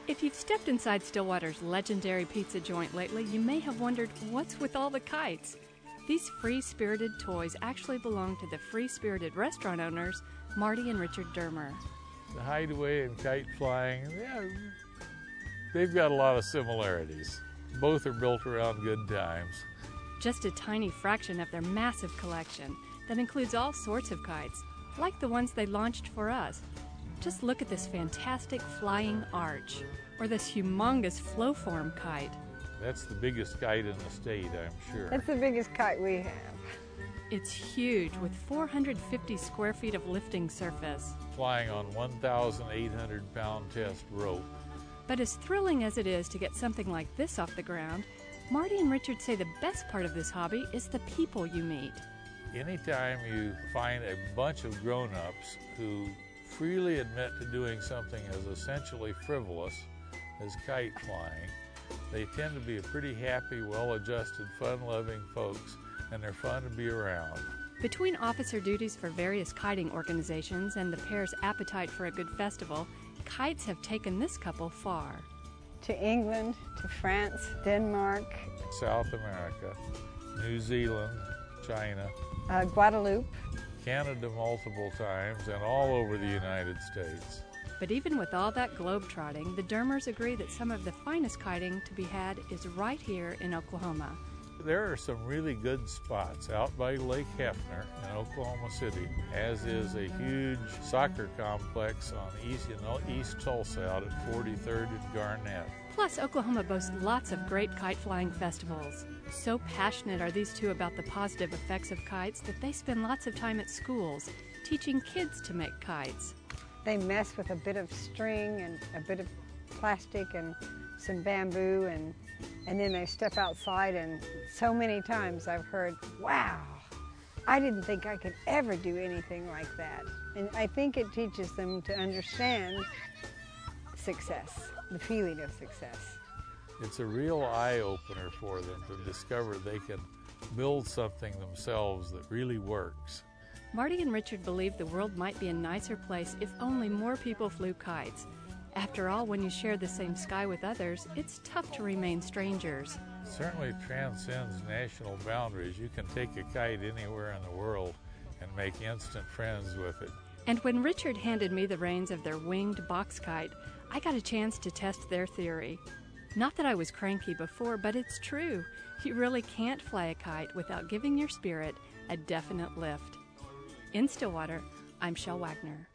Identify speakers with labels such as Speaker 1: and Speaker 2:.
Speaker 1: If you've stepped inside Stillwater's legendary pizza joint lately, you may have wondered what's with all the kites. These free-spirited toys actually belong to the free-spirited restaurant owners, Marty and Richard Dermer.
Speaker 2: The Hideaway and Kite Flying, yeah, they've got a lot of similarities. Both are built around good times.
Speaker 1: Just a tiny fraction of their massive collection that includes all sorts of kites, like the ones they launched for us. Just look at this fantastic flying arch, or this humongous flow-form kite.
Speaker 2: That's the biggest kite in the state, I'm sure.
Speaker 3: That's the biggest kite we have.
Speaker 1: It's huge, with 450 square feet of lifting surface.
Speaker 2: Flying on 1,800-pound test rope.
Speaker 1: But as thrilling as it is to get something like this off the ground, Marty and Richard say the best part of this hobby is the people you meet.
Speaker 2: Anytime you find a bunch of grown-ups who freely admit to doing something as essentially frivolous as kite flying, they tend to be a pretty happy, well-adjusted, fun-loving folks, and they're fun to be around.
Speaker 1: Between officer duties for various kiting organizations and the pair's appetite for a good festival, kites have taken this couple far.
Speaker 3: To England, to France, Denmark,
Speaker 2: South America, New Zealand, China,
Speaker 3: Guadeloupe,
Speaker 2: Canada multiple times, and all over the United States.
Speaker 1: But even with all that globe-trotting, the Dermers agree that some of the finest kiting to be had is right here in Oklahoma.
Speaker 2: There are some really good spots out by Lake Hefner in Oklahoma City, as is a huge soccer complex on East Tulsa out at 43rd and Garnett.
Speaker 1: Plus, Oklahoma boasts lots of great kite flying festivals. So passionate are these two about the positive effects of kites that they spend lots of time at schools teaching kids to make kites.
Speaker 3: They mess with a bit of string and a bit of plastic and some bamboo, and then they step outside, and so many times I've heard, wow, I didn't think I could ever do anything like that. And I think it teaches them to understand success, the feeling of success.
Speaker 2: It's a real eye-opener for them to discover they can build something themselves that really works.
Speaker 1: Marty and Richard believe the world might be a nicer place if only more people flew kites. After all, when you share the same sky with others, it's tough to remain strangers.
Speaker 2: It certainly transcends national boundaries. You can take a kite anywhere in the world and make instant friends with it.
Speaker 1: And when Richard handed me the reins of their winged box kite, I got a chance to test their theory. Not that I was cranky before, but it's true. You really can't fly a kite without giving your spirit a definite lift. In Stillwater, I'm Shel Wagner.